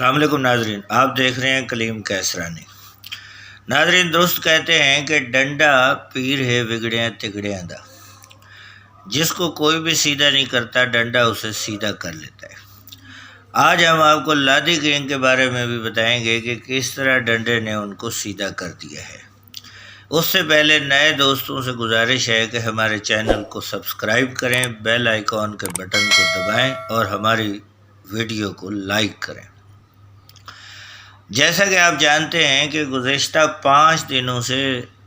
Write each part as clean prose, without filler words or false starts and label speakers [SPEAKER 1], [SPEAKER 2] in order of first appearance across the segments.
[SPEAKER 1] السلام علیکم ناظرین، آپ دیکھ رہے ہیں کلیم کیسرانی۔ ناظرین، درست کہتے ہیں کہ ڈنڈا پیر ہے بگڑیاں تگڑیاں دا۔ جس کو کوئی بھی سیدھا نہیں کرتا، ڈنڈا اسے سیدھا کر لیتا ہے۔ آج ہم آپ کو لادی گینگ کے بارے میں بھی بتائیں گے کہ کس طرح ڈنڈے نے ان کو سیدھا کر دیا ہے۔ اس سے پہلے نئے دوستوں سے گزارش ہے کہ ہمارے چینل کو سبسکرائب کریں، بیل آئیکن کے بٹن کو دبائیں اور ہماری ویڈیو کو لائک کریں۔ جیسا کہ آپ جانتے ہیں کہ گزشتہ 5 دنوں سے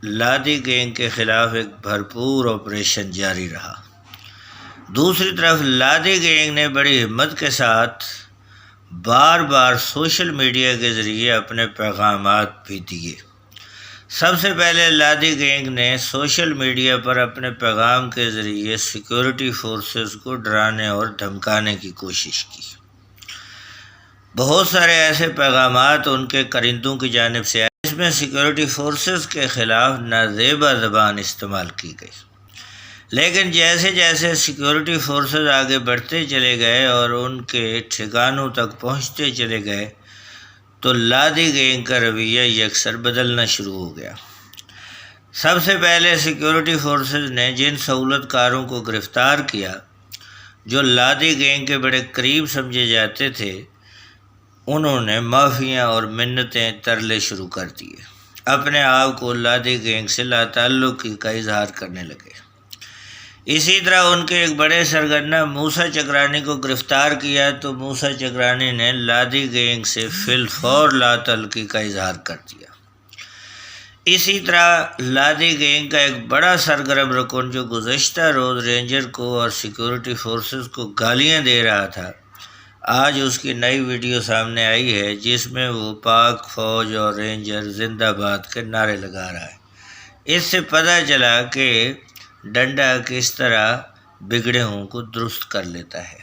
[SPEAKER 1] لادی گینگ کے خلاف ایک بھرپور آپریشن جاری رہا۔ دوسری طرف لادی گینگ نے بڑی ہمت کے ساتھ بار بار سوشل میڈیا کے ذریعے اپنے پیغامات بھی دیے۔ سب سے پہلے لادی گینگ نے سوشل میڈیا پر اپنے پیغام کے ذریعے سیکیورٹی فورسز کو ڈرانے اور دھمکانے کی کوشش کی۔ بہت سارے ایسے پیغامات ان کے کرندوں کی جانب سے آئے جس میں سیکیورٹی فورسز کے خلاف نازیبا زبان استعمال کی گئی، لیکن جیسے جیسے سیکیورٹی فورسز آگے بڑھتے چلے گئے اور ان کے ٹھکانوں تک پہنچتے چلے گئے تو لادی گینگ کا رویہ یکسر بدلنا شروع ہو گیا۔ سب سے پہلے سیکیورٹی فورسز نے جن سہولت کاروں کو گرفتار کیا جو لادی گینگ کے بڑے قریب سمجھے جاتے تھے، انہوں نے معافیاں اور منتیں ترلے شروع کر دیے، اپنے آپ کو لادی گینگ سے لا تعلقی کا اظہار کرنے لگے۔ اسی طرح ان کے ایک بڑے سرگنا موسیٰ چکرانی کو گرفتار کیا تو موسیٰ چکرانی نے لادی گینگ سے فی الفور لا تعلقی کا اظہار کر دیا۔ اسی طرح لادی گینگ کا ایک بڑا سرگرم رکن جو گزشتہ روز رینجر کو اور سیکیورٹی فورسز کو گالیاں دے رہا تھا، آج اس کی نئی ویڈیو سامنے آئی ہے جس میں وہ پاک فوج اور رینجر زندہ باد کے نعرے لگا رہا ہے۔ اس سے پتہ چلا کہ ڈنڈا کس طرح بگڑے ہوں کو درست کر لیتا ہے۔